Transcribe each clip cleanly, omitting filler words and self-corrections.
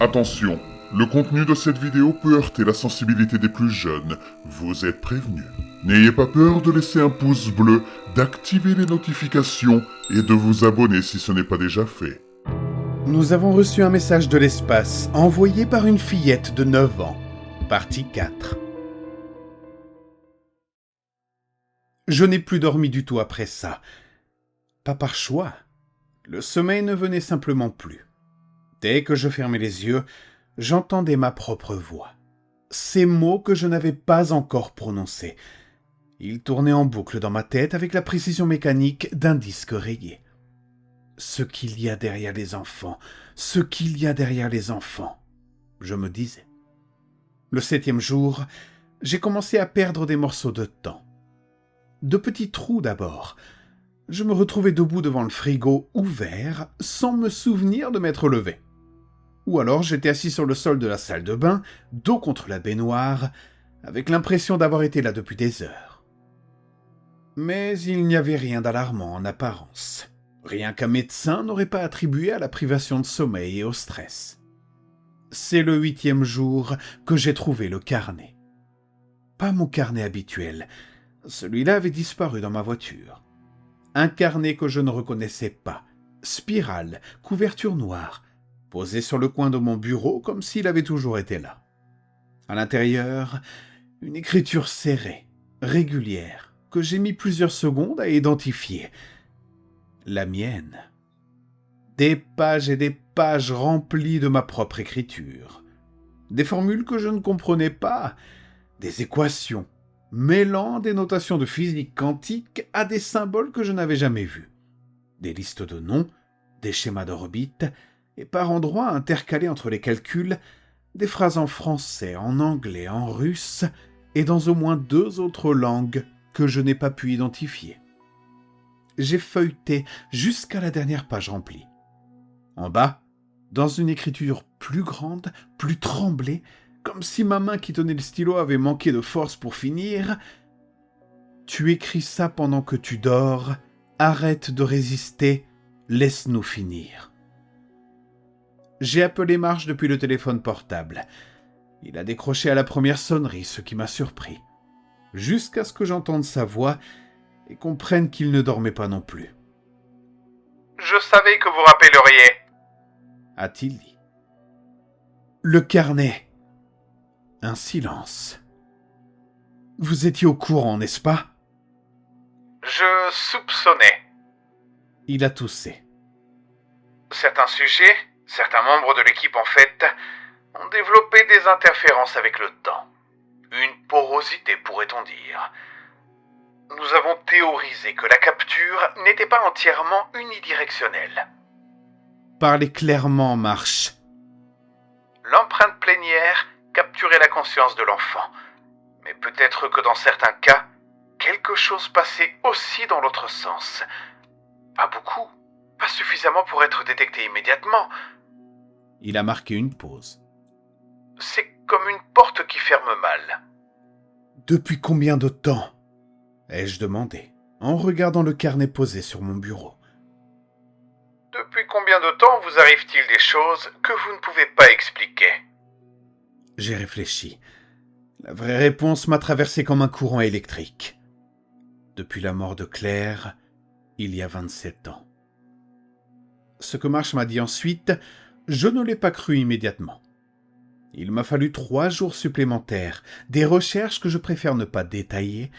Attention, le contenu de cette vidéo peut heurter la sensibilité des plus jeunes. Vous êtes prévenus. N'ayez pas peur de laisser un pouce bleu, d'activer les notifications et de vous abonner si ce n'est pas déjà fait. Nous avons reçu un message de l'espace envoyé par une fillette de 9 ans. Partie 4. Je n'ai plus dormi du tout après ça. Pas par choix. Le sommeil ne venait simplement plus. Dès que je fermais les yeux, j'entendais ma propre voix. Ces mots que je n'avais pas encore prononcés. Ils tournaient en boucle dans ma tête avec la précision mécanique d'un disque rayé. Ce qu'il y a derrière les enfants, ce qu'il y a derrière les enfants, je me disais. Le 7e jour, j'ai commencé à perdre des morceaux de temps. De petits trous d'abord. Je me retrouvais debout devant le frigo ouvert sans me souvenir de m'être levé. Ou alors j'étais assis sur le sol de la salle de bain, dos contre la baignoire, avec l'impression d'avoir été là depuis des heures. Mais il n'y avait rien d'alarmant en apparence. Rien qu'un médecin n'aurait pas attribué à la privation de sommeil et au stress. C'est le 8e jour que j'ai trouvé le carnet. Pas mon carnet habituel. Celui-là avait disparu dans ma voiture. Un carnet que je ne reconnaissais pas. Spirale, couverture noire, posé sur le coin de mon bureau comme s'il avait toujours été là. À l'intérieur, une écriture serrée, régulière, que j'ai mis plusieurs secondes à identifier. La mienne. Des pages et des pages remplies de ma propre écriture. Des formules que je ne comprenais pas, des équations, mêlant des notations de physique quantique à des symboles que je n'avais jamais vus. Des listes de noms, des schémas d'orbite, et par endroits intercalés entre les calculs, des phrases en français, en anglais, en russe, et dans au moins 2 autres langues que je n'ai pas pu identifier. J'ai feuilleté jusqu'à la dernière page remplie. En bas, dans une écriture plus grande, plus tremblée, comme si ma main qui tenait le stylo avait manqué de force pour finir, « Tu écris ça pendant que tu dors, arrête de résister, laisse-nous finir. » J'ai appelé Marche depuis le téléphone portable. Il a décroché à la première sonnerie, ce qui m'a surpris. Jusqu'à ce que j'entende sa voix et comprenne qu'il ne dormait pas non plus. « Je savais que vous rappelleriez, » a-t-il dit. Le carnet. Un silence. Vous étiez au courant, n'est-ce pas ? Je soupçonnais. Il a toussé. Certains sujets, certains membres de l'équipe en fait, ont développé des interférences avec le temps. Une porosité, pourrait-on dire. Nous avons théorisé que la capture n'était pas entièrement unidirectionnelle. Parlez clairement, Marche. L'empreinte plénière capturait la conscience de l'enfant. Mais peut-être que dans certains cas, quelque chose passait aussi dans l'autre sens. Pas beaucoup, pas suffisamment pour être détecté immédiatement. Il a marqué une pause. C'est comme une porte qui ferme mal. Depuis combien de temps ? Ai-je demandé, en regardant le carnet posé sur mon bureau. Depuis combien de temps vous arrive-t-il des choses que vous ne pouvez pas expliquer ? J'ai réfléchi. La vraie réponse m'a traversé comme un courant électrique. Depuis la mort de Claire, il y a 27 ans. Ce que Marche m'a dit ensuite, je ne l'ai pas cru immédiatement. Il m'a fallu 3 jours supplémentaires, des recherches que je préfère ne pas détailler,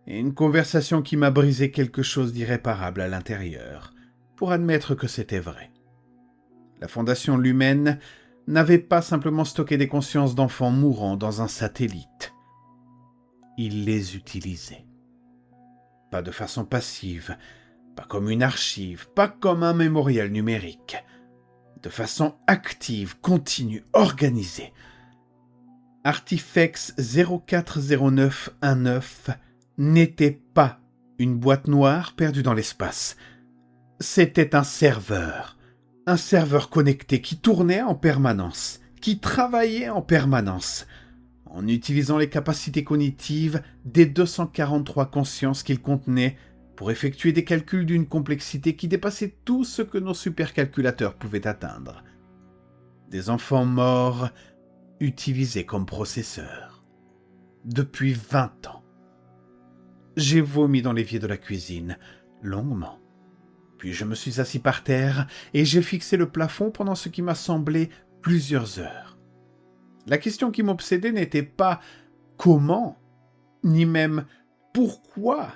et une conversation qui m'a brisé quelque chose d'irréparable à l'intérieur, pour admettre que c'était vrai. La Fondation Lumen n'avait pas simplement stocké des consciences d'enfants mourants dans un satellite. Il les utilisait. Pas de façon passive, pas comme une archive, pas comme un mémorial numérique. De façon active, continue, organisée. Artifex 040919 n'était pas une boîte noire perdue dans l'espace. C'était un serveur connecté qui tournait en permanence, qui travaillait en permanence, en utilisant les capacités cognitives des 243 consciences qu'il contenait pour effectuer des calculs d'une complexité qui dépassait tout ce que nos supercalculateurs pouvaient atteindre. des enfants morts utilisés comme processeurs. Depuis 20 ans. J'ai vomi dans l'évier de la cuisine, longuement. Puis je me suis assis par terre et j'ai fixé le plafond pendant ce qui m'a semblé plusieurs heures. La question qui m'obsédait n'était pas comment, ni même pourquoi.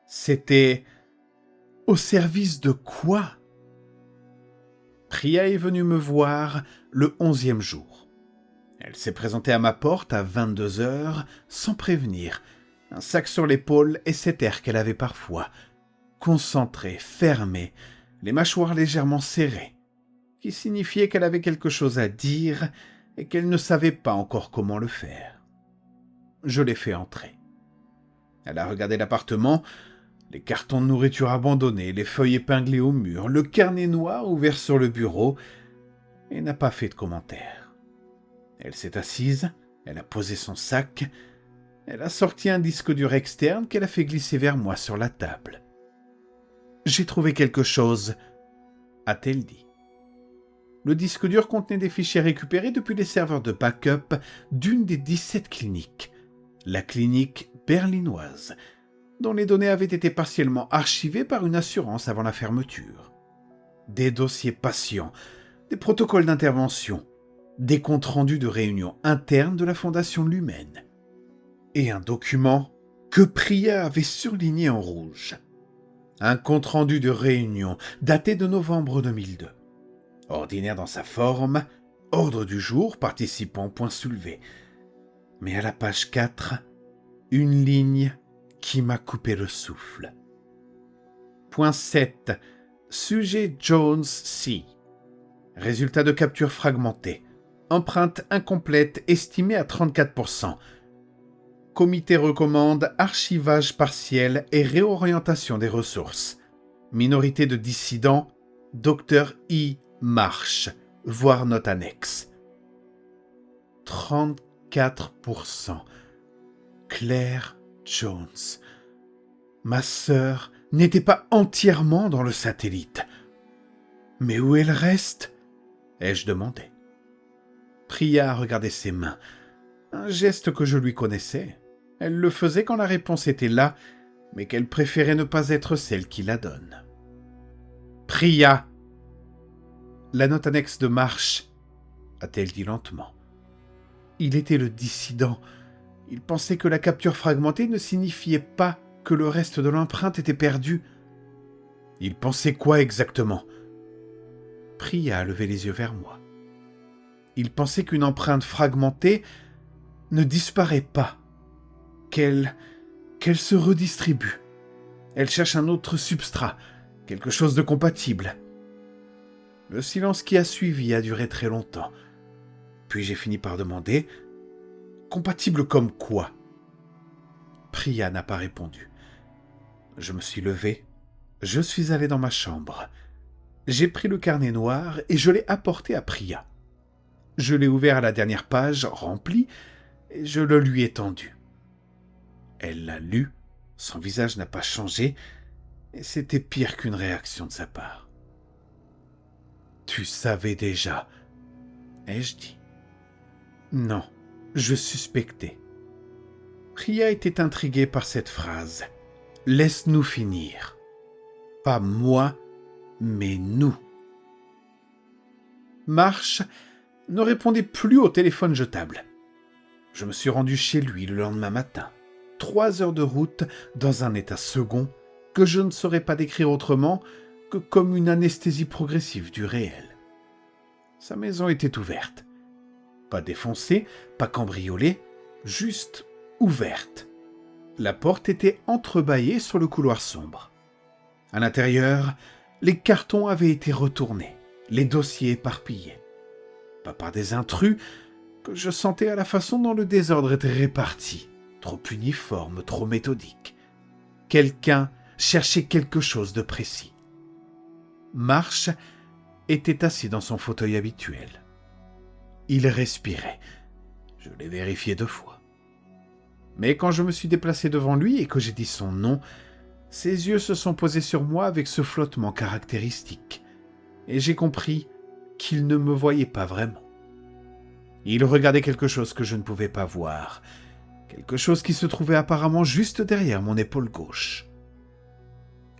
C'était au service de quoi? Priya est venue me voir le 11e jour. Elle s'est présentée à ma porte à 22 heures sans prévenir, un sac sur l'épaule et cet air qu'elle avait parfois, concentré, fermé, les mâchoires légèrement serrées, qui signifiait qu'elle avait quelque chose à dire et qu'elle ne savait pas encore comment le faire. Je l'ai fait entrer. Elle a regardé l'appartement, les cartons de nourriture abandonnés, les feuilles épinglées au mur, le carnet noir ouvert sur le bureau, et n'a pas fait de commentaire. Elle s'est assise, elle a posé son sac, elle a sorti un disque dur externe qu'elle a fait glisser vers moi sur la table. « J'ai trouvé quelque chose », a-t-elle dit. Le disque dur contenait des fichiers récupérés depuis les serveurs de backup d'une des 17 cliniques, la clinique berlinoise, dont les données avaient été partiellement archivées par une assurance avant la fermeture. Des dossiers patients, des protocoles d'intervention, des comptes rendus de réunions internes de la Fondation Lumen, et un document que Priya avait surligné en rouge. Un compte rendu de réunion daté de novembre 2002. Ordinaire dans sa forme, ordre du jour, participants, point soulevé. Mais à la page 4, une ligne qui m'a coupé le souffle. Point 7. Sujet Jones C. Résultat de capture fragmenté. Empreinte incomplète estimée à 34%. Comité recommande archivage partiel et réorientation des ressources. Minorité de dissidents, Dr. I. Marsh, voir note annexe. 34%. Claire Jones. Ma sœur n'était pas entièrement dans le satellite. Mais où est le reste? Ai-je demandé. Priya a regardé ses mains. Un geste que je lui connaissais. Elle le faisait quand la réponse était là, mais qu'elle préférait ne pas être celle qui la donne. Priya! La note annexe de Marsh, a-t-elle dit lentement. Il était le dissident. Il pensait que la capture fragmentée ne signifiait pas que le reste de l'empreinte était perdu. Il pensait quoi exactement? Priya a levé les yeux vers moi. Il pensait qu'une empreinte fragmentée ne disparaît pas, qu'elle se redistribue. Elle cherche un autre substrat, quelque chose de compatible. Le silence qui a suivi a duré très longtemps. Puis j'ai fini par demander « Compatible comme quoi ?» Priya n'a pas répondu. Je me suis levé, je suis allé dans ma chambre. J'ai pris le carnet noir et je l'ai apporté à Priya. Je l'ai ouvert à la dernière page, remplie, et je le lui ai tendu. Elle l'a lu, son visage n'a pas changé, et c'était pire qu'une réaction de sa part. « Tu savais déjà ?» ai-je dit. « Non, je suspectais. » Priya était intriguée par cette phrase. « Laisse-nous finir. » Pas moi, mais nous. Marsh ne répondait plus au téléphone jetable. Je me suis rendu chez lui le lendemain matin. 3 heures de route dans un état second que je ne saurais pas décrire autrement que comme une anesthésie progressive du réel. Sa maison était ouverte. Pas défoncée, pas cambriolée, juste ouverte. La porte était entrebâillée sur le couloir sombre. À l'intérieur, les cartons avaient été retournés, les dossiers éparpillés. Pas par des intrus, que je sentais à la façon dont le désordre était réparti, trop uniforme, trop méthodique. Quelqu'un cherchait quelque chose de précis. Marsh était assis dans son fauteuil habituel. Il respirait. Je l'ai vérifié 2 fois. Mais quand je me suis déplacé devant lui et que j'ai dit son nom, ses yeux se sont posés sur moi avec ce flottement caractéristique. Et j'ai compris qu'il ne me voyait pas vraiment. Il regardait quelque chose que je ne pouvais pas voir, quelque chose qui se trouvait apparemment juste derrière mon épaule gauche.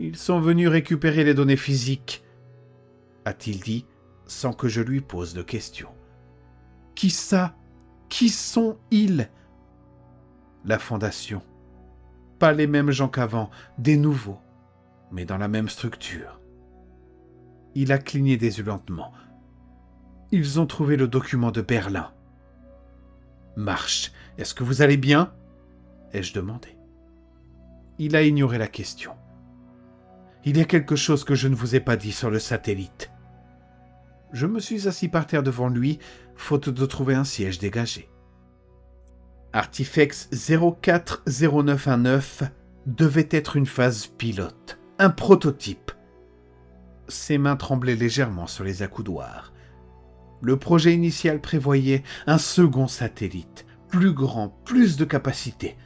Ils sont venus récupérer les données physiques, a-t-il dit, sans que je lui pose de questions. Qui ça? Qui sont-ils? La Fondation. Pas les mêmes gens qu'avant, des nouveaux, mais dans la même structure. Il a cligné des yeux lentement. Ils ont trouvé le document de Berlin. Marche, est-ce que vous allez bien? Ai-je demandé. Il a ignoré la question. Il y a quelque chose que je ne vous ai pas dit sur le satellite. Je me suis assis par terre devant lui, faute de trouver un siège dégagé. Artifex 040919 devait être une phase pilote, un prototype. Ses mains tremblaient légèrement sur les accoudoirs. Le projet initial prévoyait un second satellite, plus grand, plus de capacité.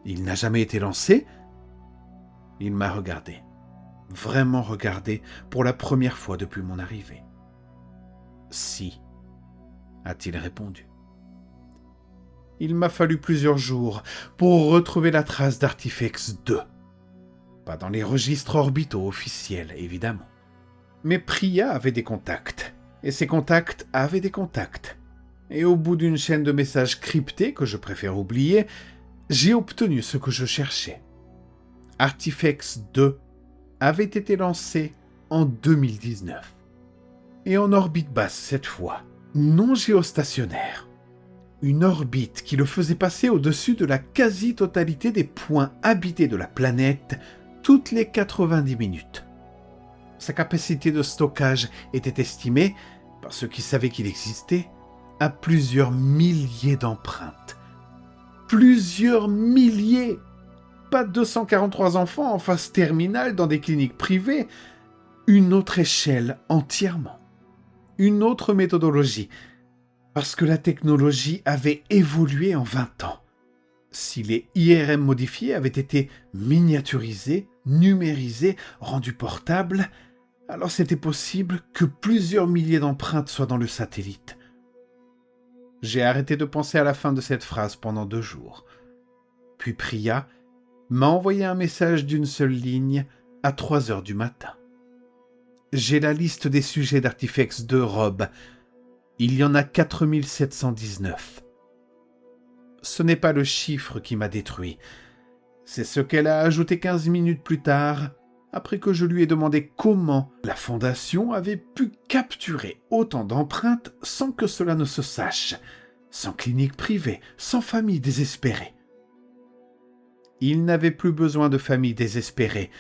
Il n'a jamais été lancé? Il m'a regardé, vraiment regardé, pour la première fois depuis mon arrivée. Si, a-t-il répondu. Il m'a fallu plusieurs jours pour retrouver la trace d'Artifex 2. Pas dans les registres orbitaux officiels, évidemment. Mais Priya avait des contacts, et ces contacts avaient des contacts. Et au bout d'une chaîne de messages cryptés que je préfère oublier, j'ai obtenu ce que je cherchais. Artifex 2 avait été lancé en 2019. Et en orbite basse cette fois, non géostationnaire. Une orbite qui le faisait passer au-dessus de la quasi-totalité des points habités de la planète toutes les 90 minutes. Sa capacité de stockage était estimée, par ceux qui savaient qu'il existait, à plusieurs milliers d'empreintes. Plusieurs milliers! Pas 243 enfants en phase terminale dans des cliniques privées. Une autre échelle entièrement. Une autre méthodologie. Parce que la technologie avait évolué en 20 ans. Si les IRM modifiés avaient été miniaturisés, numérisés, rendus portables, alors c'était possible que plusieurs milliers d'empreintes soient dans le satellite. J'ai arrêté de penser à la fin de cette phrase pendant 2 jours. Puis Priya m'a envoyé un message d'une seule ligne à 3 heures du matin. J'ai la liste des sujets d'Artifex 2, Rob. Il y en a 4719. Ce n'est pas le chiffre qui m'a détruit. C'est ce qu'elle a ajouté 15 minutes plus tard, après que je lui ai demandé comment la Fondation avait pu capturer autant d'empreintes sans que cela ne se sache, sans clinique privée, sans famille désespérée. Il n'avait plus besoin de famille désespérée.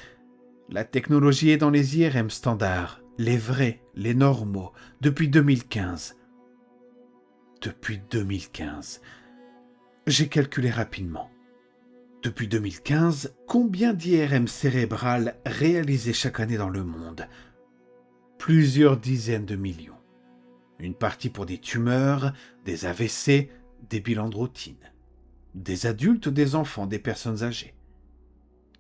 La technologie est dans les IRM standards, les vrais, les normaux, depuis 2015. Depuis 2015. J'ai calculé rapidement. Depuis 2015, combien d'IRM cérébrales réalisées chaque année dans le monde? Plusieurs dizaines de millions. Une partie pour des tumeurs, des AVC, des bilans de routine. Des adultes, des enfants, des personnes âgées.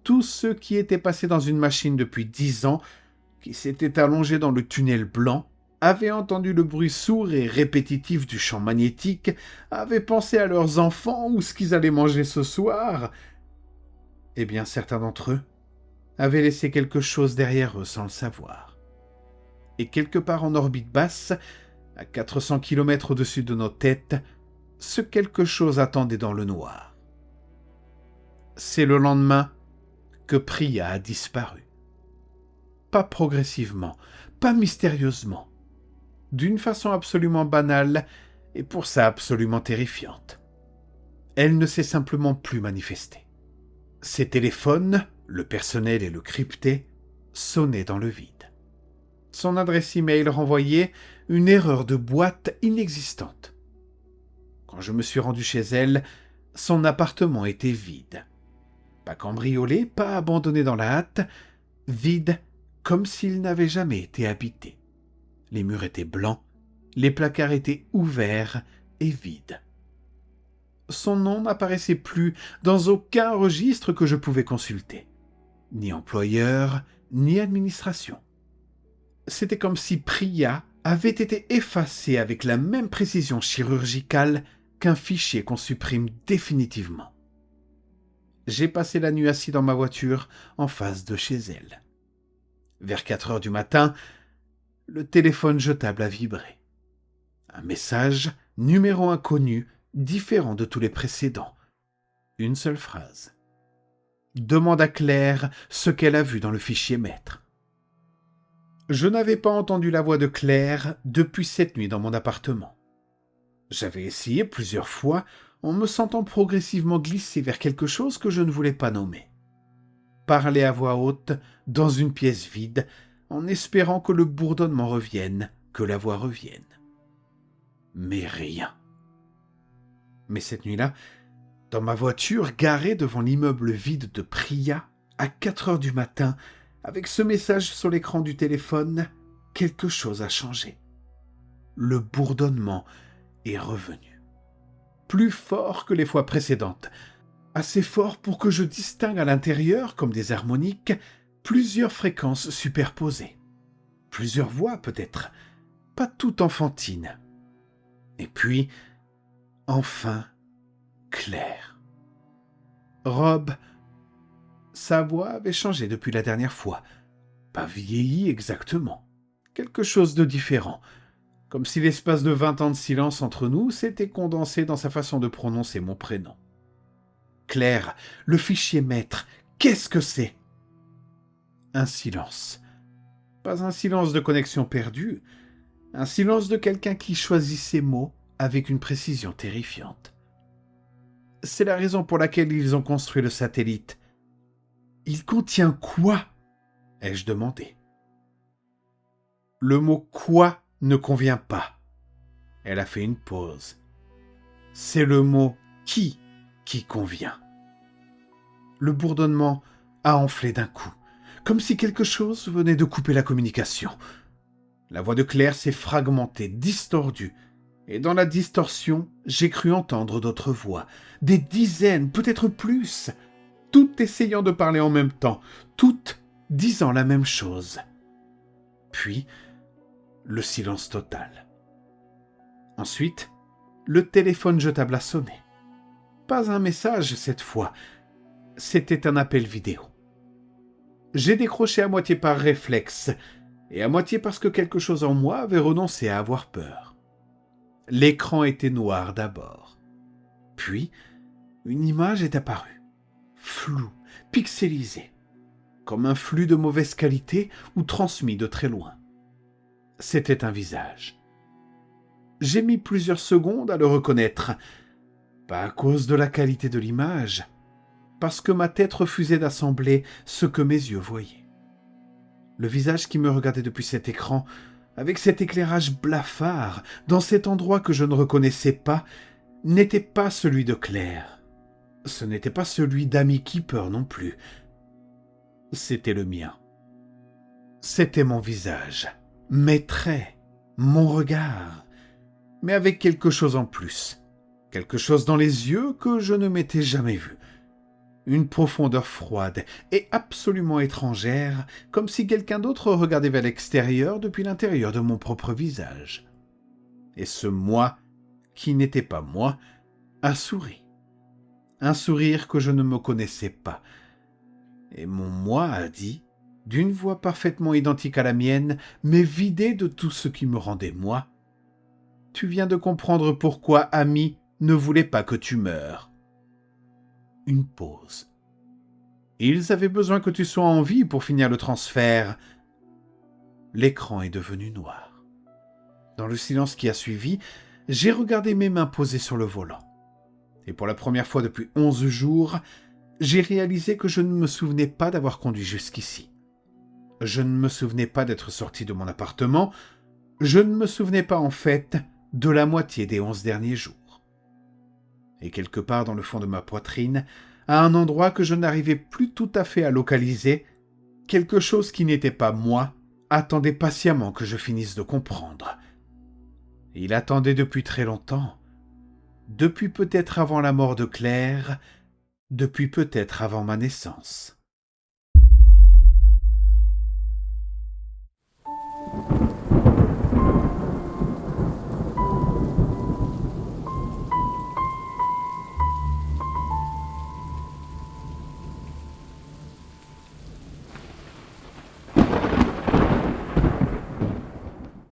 Tous ceux qui étaient passés dans une machine depuis 10 ans, qui s'étaient allongés dans le tunnel blanc, avaient entendu le bruit sourd et répétitif du champ magnétique, avaient pensé à leurs enfants ou ce qu'ils allaient manger ce soir. Eh bien, certains d'entre eux avaient laissé quelque chose derrière eux sans le savoir. Et quelque part en orbite basse, à 400 km au-dessus de nos têtes, ce quelque chose attendait dans le noir. C'est le lendemain que Priya a disparu. Pas progressivement, pas mystérieusement, d'une façon absolument banale et pour ça absolument terrifiante. Elle ne s'est simplement plus manifestée. Ses téléphones, le personnel et le crypté, sonnaient dans le vide. Son adresse email renvoyait une erreur de boîte inexistante. Quand je me suis rendu chez elle, son appartement était vide. Pas cambriolé, pas abandonné dans la hâte, vide comme s'il n'avait jamais été habité. Les murs étaient blancs, les placards étaient ouverts et vides. Son nom n'apparaissait plus dans aucun registre que je pouvais consulter. Ni employeur, ni administration. C'était comme si Priya avait été effacé avec la même précision chirurgicale qu'un fichier qu'on supprime définitivement. J'ai passé la nuit assis dans ma voiture en face de chez elle. Vers 4 heures du matin, le téléphone jetable a vibré. Un message, numéro inconnu, différent de tous les précédents. Une seule phrase. Demande à Claire ce qu'elle a vu dans le fichier maître. Je n'avais pas entendu la voix de Claire depuis cette nuit dans mon appartement. J'avais essayé plusieurs fois en me sentant progressivement glisser vers quelque chose que je ne voulais pas nommer. Parler à voix haute, dans une pièce vide, en espérant que le bourdonnement revienne, que la voix revienne. Mais rien. Mais cette nuit-là, dans ma voiture garée devant l'immeuble vide de Priya, à 4 heures du matin, avec ce message sur l'écran du téléphone, quelque chose a changé. Le bourdonnement est revenu. Plus fort que les fois précédentes. Assez fort pour que je distingue à l'intérieur, comme des harmoniques, plusieurs fréquences superposées. Plusieurs voix peut-être, pas toutes enfantines. Et puis, enfin, Claire. Rob, sa voix avait changé depuis la dernière fois. Pas vieilli exactement. Quelque chose de différent. Comme si l'espace de 20 ans de silence entre nous s'était condensé dans sa façon de prononcer mon prénom. Claire, le fichier maître, qu'est-ce que c'est? Un silence. Pas un silence de connexion perdue, un silence de quelqu'un qui choisit ses mots avec une précision terrifiante. C'est la raison pour laquelle ils ont construit le satellite. Il contient quoi? Ai-je demandé. Le mot « quoi » ne convient pas. Elle a fait une pause. C'est le mot « qui » convient. Le bourdonnement a enflé d'un coup, comme si quelque chose venait de couper la communication. La voix de Claire s'est fragmentée, distordue, et dans la distorsion, j'ai cru entendre d'autres voix, des dizaines, peut-être plus, toutes essayant de parler en même temps, toutes disant la même chose. Puis, le silence total. Ensuite, le téléphone jetable a sonné. Pas un message cette fois, c'était un appel vidéo. J'ai décroché à moitié par réflexe, et à moitié parce que quelque chose en moi avait renoncé à avoir peur. L'écran était noir d'abord. Puis, une image est apparue, floue, pixelisée, comme un flux de mauvaise qualité ou transmis de très loin. C'était un visage. J'ai mis plusieurs secondes à le reconnaître, pas à cause de la qualité de l'image, parce que ma tête refusait d'assembler ce que mes yeux voyaient. Le visage qui me regardait depuis cet écran, avec cet éclairage blafard, dans cet endroit que je ne reconnaissais pas, n'était pas celui de Claire. Ce n'était pas celui d'Amy Keeper non plus. C'était le mien. C'était mon visage, mes traits, mon regard, mais avec quelque chose en plus. Quelque chose dans les yeux que je ne m'étais jamais vu. Une profondeur froide et absolument étrangère, comme si quelqu'un d'autre regardait vers l'extérieur depuis l'intérieur de mon propre visage. Et ce moi, qui n'était pas moi, a souri. Un sourire que je ne me connaissais pas. Et mon moi a dit, d'une voix parfaitement identique à la mienne, mais vidée de tout ce qui me rendait moi, « Tu viens de comprendre pourquoi Amy ne voulait pas que tu meures. » Une pause. Ils avaient besoin que tu sois en vie pour finir le transfert. L'écran est devenu noir. Dans le silence qui a suivi, j'ai regardé mes mains posées sur le volant. Et pour la première fois depuis 11 jours, j'ai réalisé que je ne me souvenais pas d'avoir conduit jusqu'ici. Je ne me souvenais pas d'être sorti de mon appartement. Je ne me souvenais pas, en fait, de la moitié des 11 derniers jours. Et quelque part dans le fond de ma poitrine, à un endroit que je n'arrivais plus tout à fait à localiser, quelque chose qui n'était pas moi attendait patiemment que je finisse de comprendre. Il attendait depuis très longtemps, depuis peut-être avant la mort de Claire, depuis peut-être avant ma naissance.